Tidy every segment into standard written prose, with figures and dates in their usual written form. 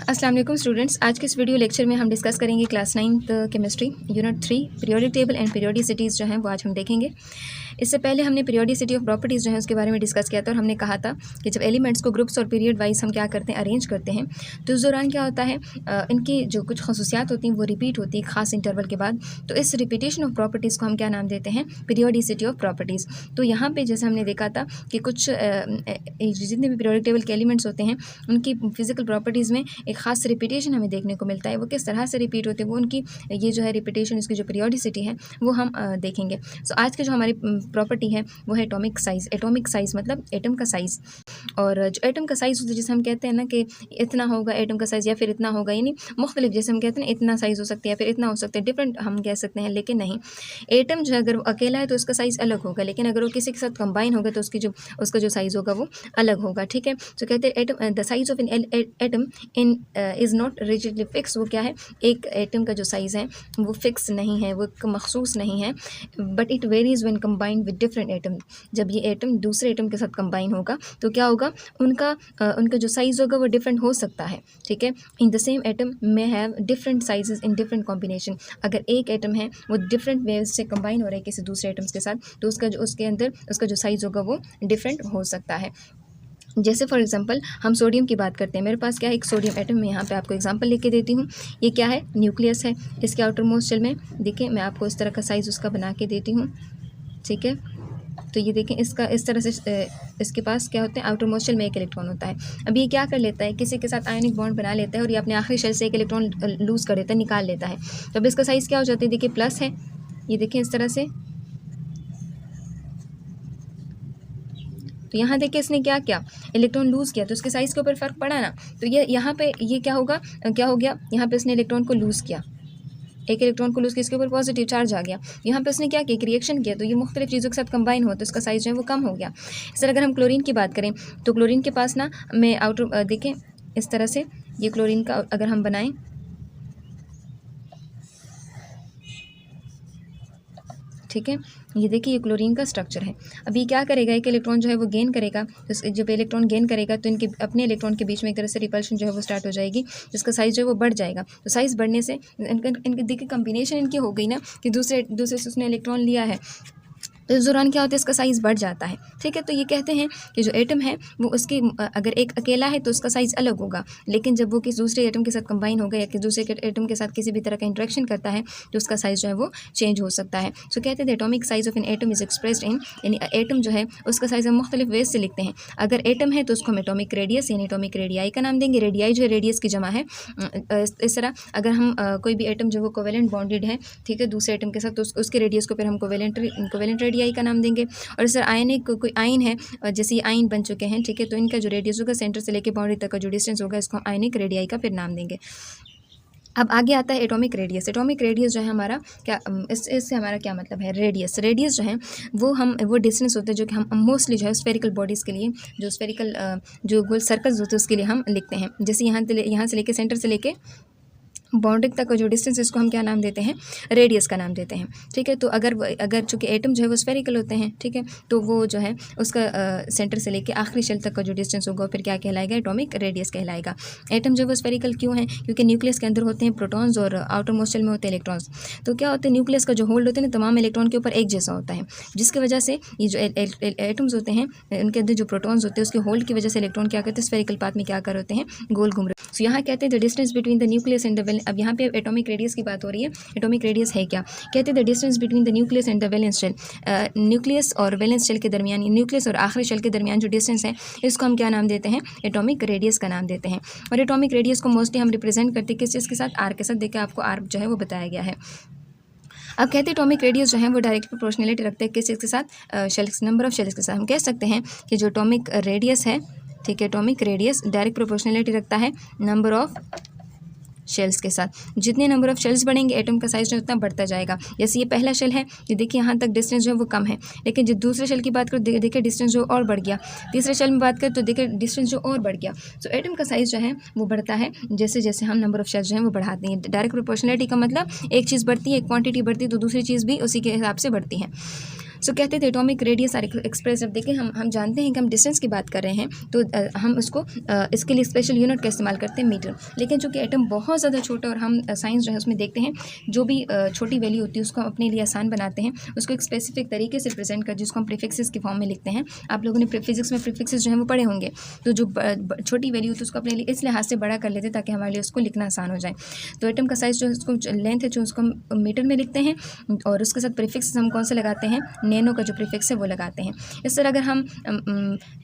अस्सलाम वालेकुम स्टूडेंट्स। आज के इस वीडियो लेक्चर में हम डिस्कस करेंगे class 9th chemistry unit 3 periodic table and periodicities जो हैं वो आज हम देखेंगे। इससे पहले हमने पीरियोडिसिटी ऑफ प्रॉपर्टीज़ जो है उसके बारे में डिस्कस किया था और हमने कहा था कि जब एलिमेंट्स को ग्रुप्स और पीरियड वाइज हम क्या करते हैं, अरेंज करते हैं, तो इस दौरान क्या होता है, इनकी जो कुछ खसूसियात होती हैं वो रिपीट होती है ख़ास इंटरवल के बाद। तो इस रिपीटेशन ऑफ प्रॉपर्टीज़ को हम क्या नाम देते हैं, पीरियोडिसिटी ऑफ प्रॉपर्टीज़। तो यहाँ पे जैसे हमने देखा था कि कुछ जितने भी पीरियोडिक टेबल के एलिमेंट्स होते हैं उनकी फिजिकल प्रॉपर्टीज़ में एक ख़ास रिपीटेशन हमें देखने को मिलता है। वो किस तरह से रिपीट होते हैं, वो उनकी ये जो है रिपीटेशन, इसकी जो पीरियोडिसिटी है वो हम देखेंगे। सो आज की जो हमारी प्रॉपर्टी है वो है एटॉमिक साइज़। एटॉमिक साइज़ मतलब एटम का साइज़। और जो एटम का साइज़ होता है, जैसे हम कहते हैं ना कि इतना होगा एटम का साइज़ या फिर इतना होगा, यानी मुख्तलिफ, जैसे हम कहते हैं ना इतना साइज़ हो सकता है या फिर इतना हो सकता है, डिफरेंट हम कह सकते हैं। लेकिन नहीं, एटम जो है अगर वो अकेला है तो उसका साइज़ अलग होगा, लेकिन अगर वो किसी के साथ कंबाइन होगा तो उसका जो साइज़ होगा वो अलग होगा। ठीक है, तो कहते हैं atom the size of an atom in is not rigidly fix. वो क्या है, एक एटम का जो साइज़ है वो फिक्स नहीं है, वो मखसूस नहीं है, but it varies when combined with different atom. जब ये एटम दूसरे एटम के साथ कंबाइन होगा तो क्या होगा, उनका जो साइज़ होगा वो डिफरेंट हो सकता है। ठीक है, इन the same atom may have different sizes in different combination. अगर एक एटम है वो डिफरेंट वेज से कंबाइन हो रहा है किसी दूसरे एटम्स के साथ, तो उसके अंदर उसका जो साइज़ होगा वो डिफरेंट हो सकता है। जैसे फॉर एग्जांपल हम सोडियम की बात करते हैं। मेरे पास क्या है, एक सोडियम एटम। मैं यहाँ पे आपको एग्जांपल लेके देती हूँ। ये क्या है, न्यूक्लियस है। इसके आउटर मोस्ट शेल में देखिए, मैं आपको इस तरह का साइज़ उसका बना के देती हूँ। ठीक है, तो ये देखें, इसका इस तरह से इसके पास क्या होता है, आउटर मोस्ट शेल में एक इलेक्ट्रॉन होता है। अब ये क्या कर लेता है, किसी के साथ आयनिक बॉन्ड बना लेता है और ये अपने आखिरी शेल से एक इलेक्ट्रॉन लूज़ कर देता है, निकाल लेता है। तो अब इसका साइज़ क्या हो जाता है, देखिए प्लस है। ये देखें इस तरह से। तो यहाँ देखिए इसने क्या किया, इलेक्ट्रॉन लूज़ किया, तो उसके साइज़ के ऊपर फ़र्क पड़ा ना। तो ये यहाँ पे ये क्या होगा, क्या हो गया, यहाँ पे इसने इलेक्ट्रॉन को लूज़ किया, एक इलेक्ट्रॉन को लूज़ किया, इसके ऊपर पॉजिटिव चार्ज आ गया। यहाँ पे उसने क्या किया, एक रिएक्शन किया, तो ये मुख्तलिफ चीज़ों के साथ कंबाइन हुआ तो इसका साइज़ जो है वो कम हो गया। इस तरह अगर हम क्लोरीन की बात करें तो क्लोरीन के पास ना, मैं आउटर देखें इस तरह से, ये क्लोरीन का अगर हम बनाएं, ठीक है, ये देखिए ये क्लोरीन का स्ट्रक्चर है। अब ये क्या करेगा, एक इलेक्ट्रॉन जो है वो गेन करेगा, तो जब इलेक्ट्रॉन गेन करेगा तो इनके अपने इलेक्ट्रॉन के बीच में एक तरह से रिपल्शन जो है वो स्टार्ट हो जाएगी, जिसका साइज़ जो है वो बढ़ जाएगा। तो साइज़ बढ़ने से इनके देखिए कम्बिनेशन इनकी हो गई ना, कि दूसरे से उसने इलेक्ट्रॉन लिया है, तो इस दौरान क्या होता है, इसका साइज़ बढ़ जाता है। ठीक है, तो ये कहते हैं कि जो एटम है वो उसकी अगर एक अकेला है तो उसका साइज़ अलग होगा, लेकिन जब वो किसी दूसरे एटम के साथ कंबाइन होगा या किसी दूसरे एटम के साथ किसी भी तरह का इंटरेक्शन करता है तो उसका साइज़ जो है वो चेंज हो सकता है। सो कहते हैं atomic size of an atom is expressed in, यानी एटम जो है उसका साइज़ हम मुख्तलिफ वेज से लिखते हैं। अगर एटम है तो उसको हम एटॉमिक रेडियस यानी एटॉमिक रेडियाई का नाम देंगे। रेडियाई जो है रेडियस की जमा है। इस तरह अगर हम कोई भी एटम जो वो कोवेलेंट बॉन्डेड है, ठीक है, दूसरे एटम के साथ, तो उसके रेडियस को फिर हम कोवेलेंट रेडियाई का नाम देंगे। और इस तरह आयनिक कोई आयन है, जैसे ये आयन बन चुके हैं, ठीक है, तो इनका जो रेडियस होगा सेंटर से लेके बाउंड्री तक का जो डिस्टेंस होगा इसको हम आयनिक रेडियाई का फिर नाम देंगे। अब आगे आता है एटॉमिक रेडियस। एटॉमिक रेडियस जो है हमारा क्या, इससे हमारा क्या मतलब है, रेडियस जो है वो डिस्टेंस होता है जो कि हम मोस्टली जो है स्फेरिकल बॉडीज़ के लिए, जो स्फेरिकल जो गोल सर्कल्स होते हैं उसके लिए हम लिखते हैं। जैसे यहाँ से लेके सेंटर से लेके बाउंड्री तक का जो डिस्टेंस है इसको हम क्या नाम देते हैं, रेडियस का नाम देते हैं। ठीक है, तो अगर चूँकि एटम जो है वो स्फेरिकल होते हैं, ठीक है, तो वो जो है उसका सेंटर से लेके आखिरी शेल तक का जो डिस्टेंस होगा फिर क्या कहलाएगा, एटॉमिक रेडियस कहलाएगा। एटम जो है वो स्फेरिकल क्यों है, क्योंकि न्यूक्लियस के अंदर होते हैं प्रोटॉन्स और आउटर मोस्ट शेल में होते हैं इलेक्ट्रॉन्स। तो क्या होता है, न्यूक्लियस का जो होल्ड होता है ना तमाम इलेक्ट्रॉन के ऊपर एक जैसा होता है, जिसकी वजह से ये जो एटम्स होते हैं उनके अंदर जो प्रोटॉन्स होते हैं उसके होल्ड की वजह से इलेक्ट्रॉन क्या करते हैं, स्फेरिकल पाथ में क्या कर होते हैं, गोल घूम रहे। तो यहाँ कहते हैं the distance between the nucleus and the valence. अब यहाँ पे एटॉमिक रेडियस की बात हो रही है। एटॉमिक रेडियस है क्या, कहते हैं the distance between the nucleus and the valence shell. Nucleus और वैलेंस शेल के दरमियान, न्यूक्लियस और आखिरी शेल के दरमियान जो डिस्टेंस है इसको हम क्या नाम देते हैं, एटॉमिक रेडियस का नाम देते हैं। और एटॉमिक रेडियस को मोस्टली हम रिप्रेजेंट करते हैं किस चीज़ के साथ, आर के साथ। देखिए आपको आर जो है वो बताया गया है। अब कहते हैं एटॉमिक रेडियस जो है वो डायरेक्ट प्रोपोर्शनलिटी रखते हैं किस चीज़ के साथ, शेल्स, नंबर ऑफ शेल्स के साथ। हम कह सकते हैं कि जो एटॉमिक रेडियस है, ठीक है, एटॉमिक रेडियस डायरेक्ट प्रोपोर्शनलिटी रखता है नंबर ऑफ शेल्स के साथ। जितने नंबर ऑफ शेल्स बढ़ेंगे एटम का साइज जो उतना बढ़ता जाएगा। जैसे ये पहला शेल है, ये देखिए यहाँ तक डिस्टेंस जो है वो कम है, लेकिन जो दूसरे शेल की बात करो देखिए डिस्टेंस जो और बढ़ गया। तीसरे शेल में बात करें तो देखिए डिस्टेंस जो और बढ़ गया। सो एटम का साइज़ जो है वो बढ़ता है जैसे जैसे हम नंबर ऑफ शेल्स जो है वो बढ़ाते हैं। डायरेक्ट प्रोपोर्शनलिटी का मतलब एक चीज़ बढ़ती है, एक क्वान्टिटी बढ़ती है तो दूसरी चीज़ भी उसी के हिसाब से बढ़ती है। सो कहते थे एटॉमिक रेडियस आर एक्सप्रेस। अब देखिए हम जानते हैं कि हम डिस्टेंस की बात कर रहे हैं तो हम उसको इसके लिए स्पेशल यूनिट का इस्तेमाल करते हैं मीटर। लेकिन चूँकि एटम बहुत ज़्यादा छोटा और हम साइंस जो है उसमें देखते हैं जो भी छोटी वैल्यू होती है उसको हम अपने लिए आसान बनाते हैं, उसको एक स्पेसिफिक तरीके से प्रेजेंट कर जिसको हम प्रीफिक्सेस के फॉर्म में लिखते हैं। आप लोगों ने फिजिक्स में प्रीफिक्सेस जो है वो पढ़े होंगे। तो जो छोटी वैल्यू होती है उसको अपने लिए इस लिहाज से बड़ा कर लेते हैं ताकि हमारे लिए उसको लिखना आसान हो जाए। तो एटम का साइज़ जो है उसको लेंथ है जो उसको हम मीटर में लिखते हैं और उसके साथ प्रीफिक्स हम कौन से लगाते हैं, नैनो का जो प्रीफिक्स है वो लगाते हैं। इस तरह अगर हम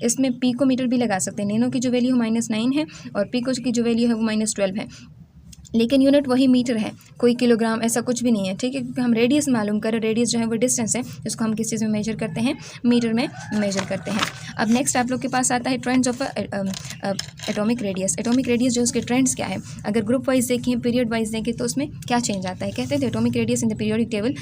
इसमें पिकोमीटर भी लगा सकते हैं। नैनो की जो वैल्यू -9 है और पिको की जो वैल्यू है वो -12 है, लेकिन यूनिट वही मीटर है, कोई किलोग्राम ऐसा कुछ भी नहीं है, ठीक है। क्योंकि हम रेडियस मालूम करें, रेडियस जो है वो डिस्टेंस है जिसको हम किस चीज़ में मेजर करते हैं, मीटर में मेजर करते हैं। अब नेक्स्ट आप लोग के पास आता है trends of atomic radius. Atomic radius जो उसके ट्रेंड्स क्या है, अगर ग्रुप वाइज देखें, पीरियड वाइज देखें तो उसमें क्या चेंज आता है। कहते हैं atomic radius in the periodic table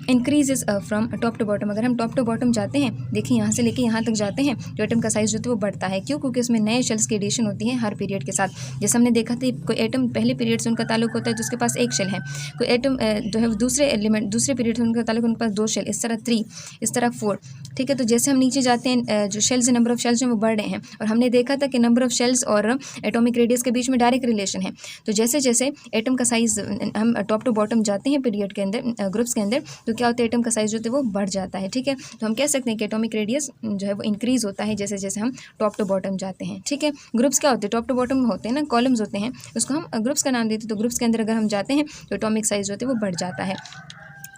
increases from top to bottom. अगर हम टॉप टू बॉटम जाते हैं, देखिए यहाँ से लेके यहाँ तक जाते हैं तो एटम का साइज़ जो है वो बढ़ता है। क्यों? क्योंकि उसमें नए शेल्स की एडिशन होती है हर पीरियड के साथ। जैसे हमने देखा था कोई एटम पहले पीरियड से उनका ताल्लुक होता है तो उसके पास एक शेल है, कोई एटम जो है वो दूसरे एलिमेंट दूसरे पीरियड से उनका ताल्लुक, उनके पास 2 शेल, इस तरह 3, इस तरह 4, ठीक है। तो जैसे हम नीचे जाते हैं जो शेल्स है, नंबर ऑफ शेल्स हैं वो बढ़ रहे हैं और हमने देखा था कि नंबर ऑफ शेल्स और एटॉमिक रेडियस के बीच में डायरेक्ट रिलेशन है। तो जैसे जैसे एटम का साइज़ हम टॉप टू बॉटम जाते हैं पीरियड के अंदर, ग्रुप्स के अंदर, तो क्या होता है एटम का साइज़ जो होता है वो बढ़ जाता है, ठीक है। तो हम कह सकते हैं कि एटॉमिक रेडियस जो है वो इंक्रीज़ होता है जैसे जैसे हम टॉप टू बॉटम जाते हैं, ठीक है। ग्रुप्स क्या होते हैं, टॉप टू बॉटम होते हैं ना, कॉलम्स होते हैं, उसको हम ग्रुप्स का नाम देते हैं। तो ग्रुप्स के अंदर अगर हम जाते हैं तो एटॉमिक साइज़ जो होता है वो बढ़ जाता है।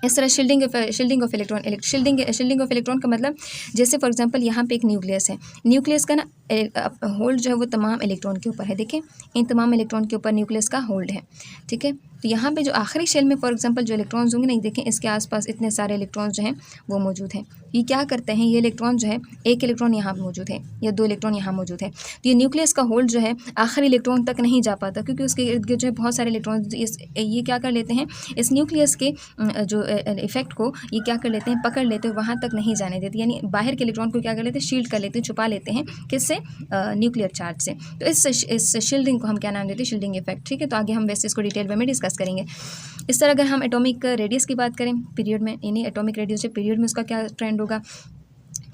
इस तरह shielding of electron, shielding of electron का मतलब जैसे फॉर एग्जांपल यहाँ पे एक न्यूक्लियस है, न्यूक्लियस का ना होल्ड जो है वो तमाम इलेक्ट्रॉन के ऊपर है। देखिए इन तमाम इलेक्ट्रॉन के ऊपर न्यूक्लियस का होल्ड है, ठीक है। तो यहाँ पे जो आखिरी शेल में फॉर एग्जांपल जो इलेक्ट्रॉन्स होंगे, नहीं देखें इसके आसपास इतने सारे इलेक्ट्रॉन्स जो हैं वो मौजूद हैं। ये क्या करते हैं, ये इलेक्ट्रॉन जो है, एक इलेक्ट्रॉन यहाँ मौजूद है या 2 इलेक्ट्रॉन यहाँ मौजूद है, तो ये न्यूक्लियस का होल्ड जो है आखिरी इलेक्ट्रॉन तक नहीं जा पाता क्योंकि उसके इर्द गिर्द जो है बहुत सारे इलेक्ट्रॉन ये क्या कर लेते हैं, इस न्यूक्लियस के जो इफेक्ट को ये क्या कर लेते हैं, पकड़ लेते हैं, वहाँ तक नहीं जाने देते। यानी बाहर के इलेक्ट्रॉन को क्या कर लेते हैं, शील्ड कर लेते हैं, छुपा लेते हैं, किससे, न्यूक्लियर चार्ज से। तो इस शील्डिंग को हम क्या नाम देते हैं, शील्डिंग इफेक्ट, ठीक है। तो आगे हम वैसे इसको डिटेल में डिस्कस करेंगे। इस तरह अगर हम एटॉमिक रेडियस की बात करें पीरियड में, यानी एटॉमिक रेडियस पीरियड में उसका क्या ट्रेंड होगा,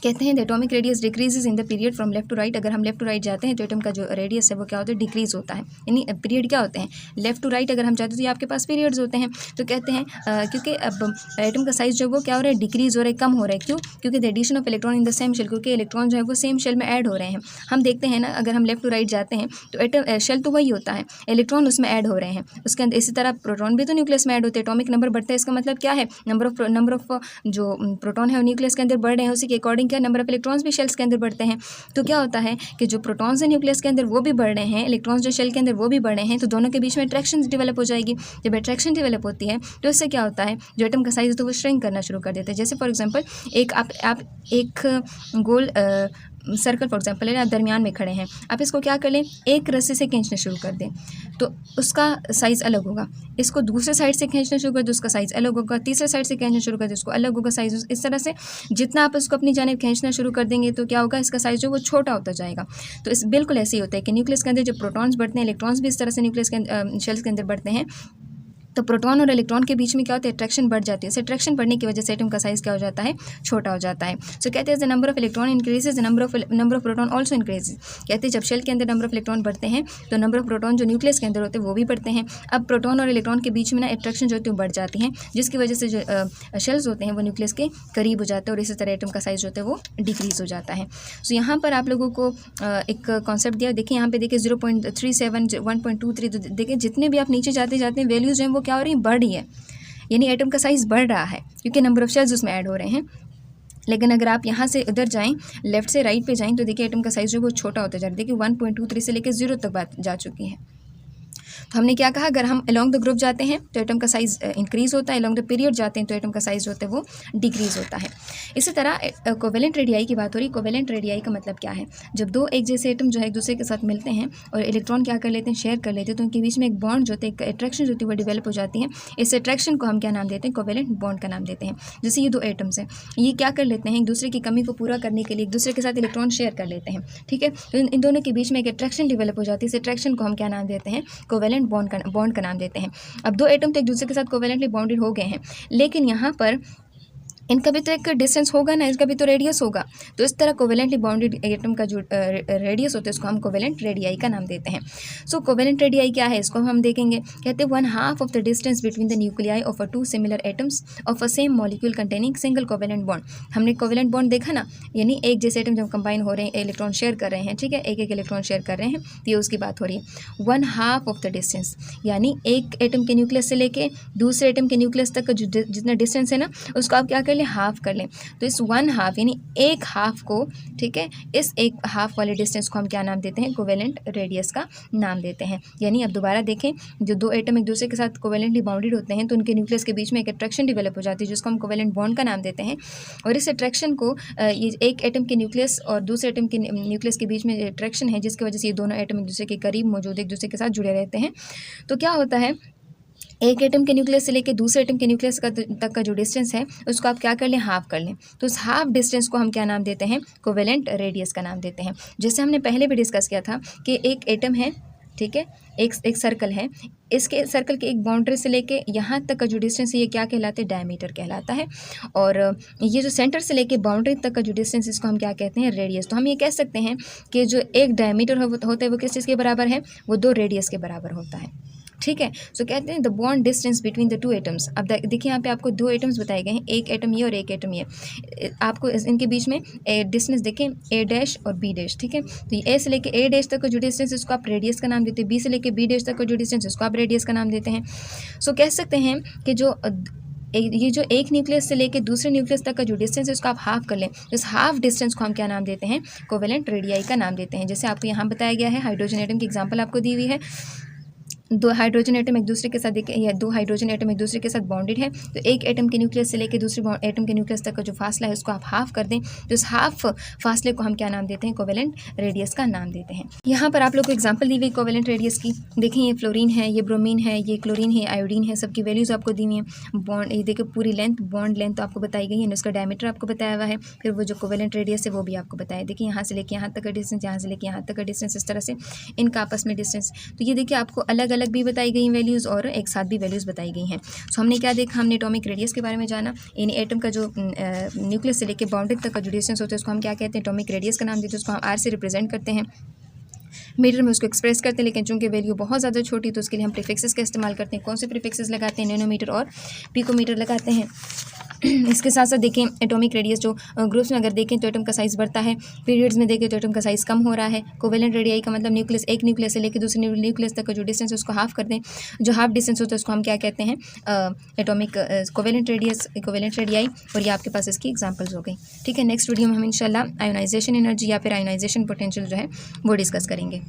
कहते हैं the atomic radius decreases in the period from left to right. अगर हम लेफ्ट टू राइट जाते हैं तो एटम का जो रेडियस है वो क्या होता है, डिक्रीज होता है। यानी पीरियड क्या होते हैं, लेफ्ट टू राइट अगर हम जाते हैं तो ये आपके पास पीरियड्स होते हैं। तो कहते हैं क्योंकि अब एटम का साइज जो है वो क्या हो रहा है, डिक्रीज हो रहा है, कम हो रहा है। क्यों? क्योंकि the addition of electron in the same shell, क्योंकि इलेक्ट्रॉन जो है वो सेम शेल में ऐड हो रहे हैं। हम देखते हैं ना, अगर हम लेफ्ट टू राइट जाते हैं तो एटम शेल तो वही होता है, इलेक्ट्रॉन उसमें ऐड हो रहे हैं उसके अंदर। इसी तरह प्रोटॉन भी तो न्यूक्लियस में ऐड होते हैं, एटॉमिक नंबर बढ़ता है, इसका मतलब क्या है, नंबर ऑफ जो प्रोटॉन है वो न्यूक्लियस के अंदर बढ़ रहे हैं, उसी के अकॉर्डिंग क्या नंबर ऑफ इलेक्ट्रॉन्स भी शेल्स के अंदर बढ़ते हैं। तो क्या होता है कि जो प्रोटॉन्स हैं न्यूक्लियस के अंदर वो भी बढ़ रहे हैं, इलेक्ट्रॉन्स जो शेल के अंदर वो भी बढ़ रहे हैं, तो दोनों के बीच में अट्रैक्शन डेवलप हो जाएगी। जब अट्रैक्शन डेवलप होती है तो इससे क्या होता है, जो एटम का साइज होता है वो श्रिंक करना शुरू कर देता है। जैसे फॉर एग्जांपल एक आप एक गोल सर्कल फॉर एग्जांपल है, आप दरमियान में खड़े हैं, आप इसको क्या कर लें, एक रस्से से खींचना शुरू कर दें तो उसका साइज़ अलग होगा। इसको दूसरे साइड से खींचना शुरू कर दे, उसका साइज़ अलग होगा। तीसरे साइड से खींचना शुरू कर दे, उसको अलग होगा साइज़। इस तरह से जितना आप उसको अपनी जानिब खींचना शुरू कर देंगे तो क्या होगा, इसका साइज़ जो वो छोटा होता जाएगा। तो इस बिल्कुल ऐसे ही होता है कि न्यूक्लियस के अंदर जो प्रोटॉन्स बढ़ते हैं, इलेक्ट्रॉन्स भी इस तरह से न्यूक्लियस के शेल्स के अंदर बढ़ते हैं। तो प्रोटॉन और इलेक्ट्रॉन के बीच में क्या होता है, अट्रैक्शन बढ़ जाती है। इस अट्रैक्शन बढ़ने की वजह से एटम का साइज़ क्या हो जाता है, छोटा हो जाता है। सो कहते हैं the number of electron increases, number of proton also increases. कहते हैं जब शेल के अंदर नंबर ऑफ इलेक्ट्रॉन बढ़ते हैं तो नंबर ऑफ प्रोटॉन जो न्यूक्लियस के अंदर होते हैं वो भी बढ़ते हैं। अब प्रोटॉन और इलेक्ट्रॉन के बीच में ना अट्रैक्शन जो होती है वो बढ़ जाती है, जिसकी वजह से जो शेल्स होते हैं वो न्यूक्लियस के करीब हो जाते हैं और इसी तरह एटम का साइज़ जो होता है वो डिक्रीज़ हो जाता है। सो यहाँ पर आप लोगों को एक कॉन्सेप्ट दिया, देखिए यहाँ पे देखिए 0.37, 1.23, तो देखिए जितने भी आप नीचे जाते जाते हैं वैल्यूज़ हैं वो क्या हो रही है, बढ़ रही है। यानी एटम का साइज़ बढ़ रहा है क्योंकि नंबर ऑफ शेल्स उसमें ऐड हो रहे हैं। लेकिन अगर आप यहाँ से उधर जाएं, लेफ्ट से राइट पे जाएं, तो देखिए एटम का साइज़ जो है वो छोटा होता जा रहा है। देखिए 1.23 से लेकर 0 तक बात जा चुकी है। तो हमने क्या कहा, अगर हम अलोंग द ग्रुप जाते हैं तो एटम का साइज़ इंक्रीज़ होता है, अलोंग द पीरियड जाते हैं तो एटम का साइज़ होता है वो डिक्रीज़ होता है। इसी तरह कोवेलेंट रेडियाई की बात हो रही। कोवेलेंट रेडियाई का मतलब क्या है, जब दो एक जैसे एटम जो है एक दूसरे के साथ मिलते हैं और इलेक्ट्रॉन क्या कर लेते हैं, शेयर कर लेते हैं, तो उनके बीच में एक बॉन्ड जो होता है, एक अट्रैक्शन जो होती है वो डेवलप हो जाती है। इस अट्रैक्शन को हम क्या नाम देते हैं, कोवेलेंट बॉन्ड का नाम देते हैं। जैसे ये दो एटम्स हैं, ये क्या कर लेते हैं, एक दूसरे की कमी को पूरा करने के लिए एक दूसरे के साथ इलेक्ट्रॉन शेयर कर लेते हैं, ठीक है। तो इन दोनों के बीच में एक अट्रैक्शन डेवलप हो जाती है। इस अट्रैक्शन को हम क्या नाम देते हैं, कोवेलेंट बॉन्ड का नाम देते हैं। अब दो एटम तो एक दूसरे के साथ कोवेलेंटली बॉन्डेड हो गए हैं, लेकिन यहाँ पर इनका भी तो एक डिस्टेंस होगा ना, इसका भी तो रेडियस होगा। तो इस तरह कोवेलेंटली बाउंडेड एटम का जो रेडियस होता है उसको हम कोवेलेंट रेडियाई का नाम देते हैं। सो कोवेलेंट रेडियाई क्या है, इसको हम देखेंगे। कहते हैं 1/2 of the distance between the nuclei of a 2 similar atoms of a same molecule containing single covalent bond. हमने कोवेलेंट बॉन्ड देखा ना, यानी एक जैसे एटम जब कंबाइन हो रहे हैं, इलेक्ट्रॉन शेयर कर रहे हैं, ठीक है, एक एक इलेक्ट्रॉन शेयर कर रहे हैं, तो ये उसकी बात हो रही है। 1/2 ऑफ द डिस्टेंस, यानी एक एटम के न्यूक्लियस से लेके दूसरे एटम के न्यूक्लियस तक का जो जितना डिस्टेंस है ना, उसको आप क्या कर लें, हाफ कर लें। तो इस 1/2 यानी एक हाफ को, ठीक है, इस एक हाफ वाले डिस्टेंस को हम क्या नाम देते हैं, कोवेलेंट रेडियस का नाम देते हैं। यानी अब दोबारा देखें, जो दो एटम एक दूसरे के साथ कोवेलेंटली बाउंडेड होते हैं तो उनके न्यूक्लियस के बीच में एक अट्रैक्शन डेवलप हो जाती है जिसको हम कोवेलेंट बॉन्ड का नाम देते हैं। और इस अट्रैक्शन को ये एक एटम के न्यूक्लियस और दूसरे एटम के न्यूक्लियस के बीच में अट्रैक्शन है जिसकी वजह से ये दोनों एटम एक दूसरे के करीब मौजूद एक दूसरे के साथ जुड़े रहते हैं। तो क्या होता है, एक एटम के न्यूक्लियस से लेकर दूसरे एटम के न्यूक्लियस का तक का जो डिस्टेंस है उसको आप क्या कर लें, हाफ कर लें। तो उस हाफ डिस्टेंस को हम क्या नाम देते हैं, कोवेलेंट रेडियस का नाम देते हैं। जैसे हमने पहले भी डिस्कस किया था कि एक एटम है, ठीक है, एक सर्कल है, इसके सर्कल के एक बाउंड्री से लेके यहाँ तक का जो डिस्टेंस है ये क्या कहलाता है, डायमीटर कहलाता है। और ये जो सेंटर से लेके बाउंड्री तक का जो डिस्टेंस इसको हम क्या कहते हैं, रेडियस। तो हम ये कह सकते हैं कि जो एक डायमीटर होता है वो किस चीज़ के बराबर है, वो 2 रेडियस के बराबर होता है, ठीक है। सो कहते हैं the bond distance between the 2 atoms. अब देखिए यहाँ पे आपको 2 एटम्स बताए गए हैं, एक एटम ये और एक एटम ये। आपको इनके बीच में डिस्टेंस देखें, ए डैश और बी डैश, ठीक है। तो ए से लेके ए डैश तक का जो डिस्टेंस इसको आप रेडियस का नाम देते हैं, बी से लेके बी डैश तक का जो डिस्टेंस इसको आप रेडियस का नाम देते हैं। सो कह सकते हैं कि ये जो एक न्यूक्लियस से लेके दूसरे न्यूक्लियस तक का जो डिस्टेंस है उसको आप हाफ कर लें, इस हाफ डिस्टेंस को हम क्या नाम देते हैं, कोवेलेंट रेडियाई का नाम देते हैं। जैसे आपको यहाँ बताया गया है, हाइड्रोजन एटम की एग्जांपल आपको दी हुई है। 2 हाइड्रोजन एटम एक दूसरे के साथ या 2 हाइड्रोजन एटम एक दूसरे के साथ बॉन्डेड है, तो एक एटम के न्यूक्लियस से लेकर दूसरे एटम के न्यूक्लियस तक का जो फासला है उसको आप हाफ कर दें, तो इस हाफ फासले को हम क्या नाम देते हैं, कोवेलेंट रेडियस का नाम देते हैं। यहाँ पर आप लोग को एग्जांपल दी हुई कोवेलेंट रेडियस की, देखें ये फ्लोरीन है, ये ब्रोमीन है, ये क्लोरीन है, आयोडीन है, सबकी वैल्यूज़ आपको दी हुई हैं। बॉन्ड ये देखिए पूरी लेंथ, बॉन्ड लेंथ आपको बताई गई है, उसका डायमीटर आपको बताया हुआ है, फिर वो जो कोवेलेंट रेडियस है वो भी आपको बताया। देखिए यहाँ से लेके यहाँ तक का डिस्टेंस, यहाँ से लेके यहाँ तक का डिस्टेंस, इस तरह से इनका आपस में डिस्टेंस। तो ये देखिए आपको अलग अलग भी बताई गई वैल्यूज़ और एक साथ भी वैल्यूज़ बताई गई हैं। सो हमने क्या देखा, हमने एटॉमिक रेडियस के बारे में जाना, यानी एटम का जो न्यूक्लियस से लेके बाउंड्री तक का जो डिस्टेंस होता है उसको हम क्या कहते हैं, एटॉमिक रेडियस का नाम देते हैं। उसको हम आर से रिप्रेजेंट करते हैं, मीटर में उसको एक्सप्रेस करते हैं, लेकिन चूंकि वैल्यू बहुत ज़्यादा छोटी तो उसके लिए हम प्रीफिक्सेस का इस्तेमाल करते हैं। कौन से प्रीफिक्सेस लगाते हैं, नैनोमीटर और पिकोमीटर लगाते हैं। इसके साथ साथ देखें एटॉमिक रेडियस जो ग्रुप्स में अगर देखें तो एटम का साइज़ बढ़ता है, पीरियड्स में देखें तो एटम का साइज़ कम हो रहा है। कोवेलेंट रेडियाई का मतलब न्यूक्लियस, एक न्यूक्लियस से लेकर दूसरे न्यूक्लियस तक का जो डिस्टेंस है उसको हाफ कर दें, जो हाफ डिस्टेंस होता है उसको हम क्या कहते हैं, atomic covalent radius, covalent radii. और ये आपके पास इसकी एग्जांपल्स हो गई, ठीक है। नेक्स्ट वीडियो में हम इंशाल्लाह आयोनाइजेशन एनर्जी या फिर आयोनाइजेशन पोटेंशियल जो है वो डिस्कस करेंगे।